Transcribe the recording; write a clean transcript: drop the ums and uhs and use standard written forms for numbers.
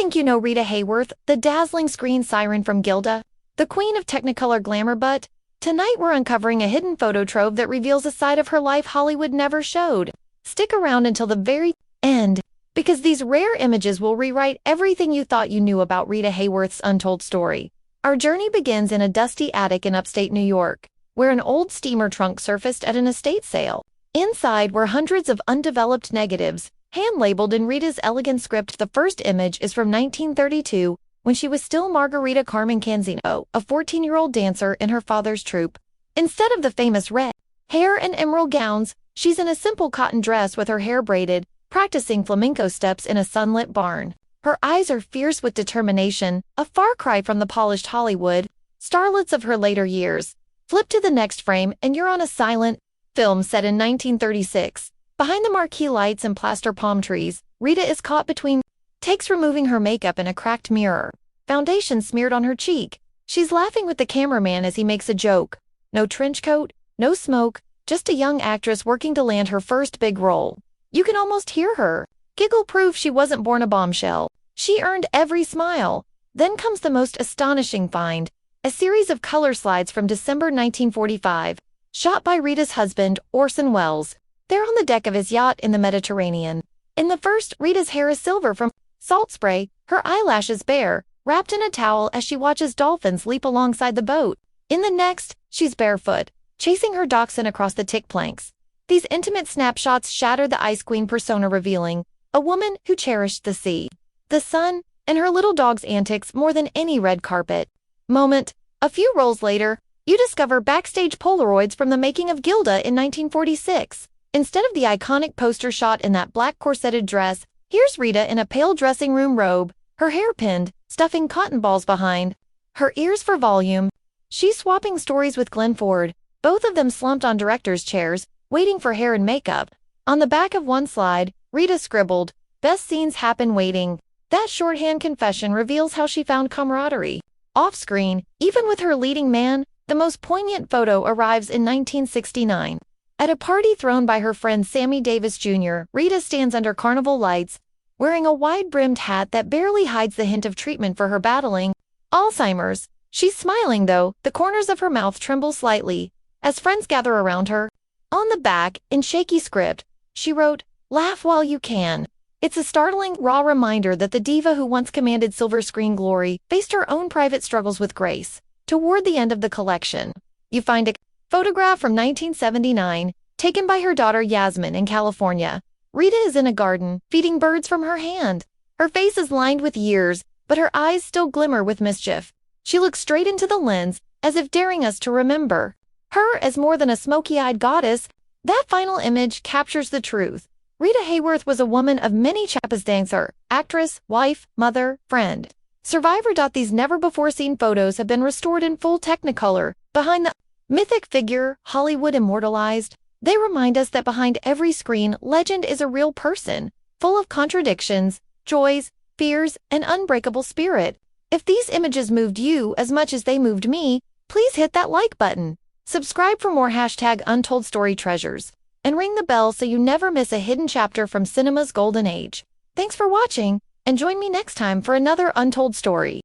think you know Rita Hayworth, the dazzling screen siren from Gilda, the queen of Technicolor glamour, but tonight we're uncovering a hidden photo trove that reveals a side of her life Hollywood never showed. Stick around until the very end, because these rare images will rewrite everything you thought you knew about Rita Hayworth's untold story. Our journey begins in a dusty attic in upstate New York, where an old steamer trunk surfaced at an estate sale. Inside were hundreds of undeveloped negatives, hand-labeled in Rita's elegant script. The first image is from 1932, when she was still Margarita Carmen Canzino, a 14-year-old dancer in her father's troupe. Instead of the famous red hair and emerald gowns, she's in a simple cotton dress with her hair braided, practicing flamenco steps in a sunlit barn. Her eyes are fierce with determination, a far cry from the polished Hollywood starlets of her later years. Flip to the next frame and you're on a silent film set in 1936. Behind the marquee lights and plaster palm trees, Rita is caught between takes, removing her makeup in a cracked mirror, foundation smeared on her cheek. She's laughing with the cameraman as he makes a joke. No trench coat, no smoke, just a young actress working to land her first big role. You can almost hear her giggle, proof she wasn't born a bombshell. She earned every smile. Then comes the most astonishing find, a series of color slides from December 1945, shot by Rita's husband, Orson Welles. They're on the deck of his yacht in the Mediterranean. In the first, Rita's hair is silver from salt spray, her eyelashes bare, wrapped in a towel as she watches dolphins leap alongside the boat. In the next, she's barefoot, chasing her dachshund across the tick planks. These intimate snapshots shatter the Ice Queen persona, revealing a woman who cherished the sea, the sun, and her little dog's antics more than any red carpet moment. A few rolls later, you discover backstage Polaroids from the making of Gilda in 1946. Instead of the iconic poster shot in that black corseted dress, here's Rita in a pale dressing room robe, her hair pinned, stuffing cotton balls behind her ears for volume. She's swapping stories with Glenn Ford, both of them slumped on director's chairs, waiting for hair and makeup. On the back of one slide, Rita scribbled, "Best scenes happen waiting." That shorthand confession reveals how she found camaraderie off-screen, even with her leading man. The most poignant photo arrives in 1969. At a party thrown by her friend Sammy Davis Jr., Rita stands under carnival lights, wearing a wide-brimmed hat that barely hides the hint of treatment for her battling Alzheimer's. She's smiling though, the corners of her mouth tremble slightly, as friends gather around her. On the back, in shaky script, she wrote, "Laugh while you can." It's a startling, raw reminder that the diva who once commanded silver screen glory faced her own private struggles with grace. Toward the end of the collection, you find a photograph from 1979, taken by her daughter Yasmin in California. Rita is in a garden, feeding birds from her hand. Her face is lined with years, but her eyes still glimmer with mischief. She looks straight into the lens, as if daring us to remember her as more than a smoky-eyed goddess. That final image captures the truth. Rita Hayworth was a woman of many chapters: dancer, actress, wife, mother, friend, survivor. These never-before-seen photos have been restored in full Technicolor. Behind the mythic figure, Hollywood immortalized, they remind us that behind every screen legend is a real person, full of contradictions, joys, fears, and unbreakable spirit. If these images moved you as much as they moved me, please hit that like button. Subscribe for more #Untold Story Treasures, and ring the bell so you never miss a hidden chapter from cinema's golden age. Thanks for watching, and join me next time for another untold story.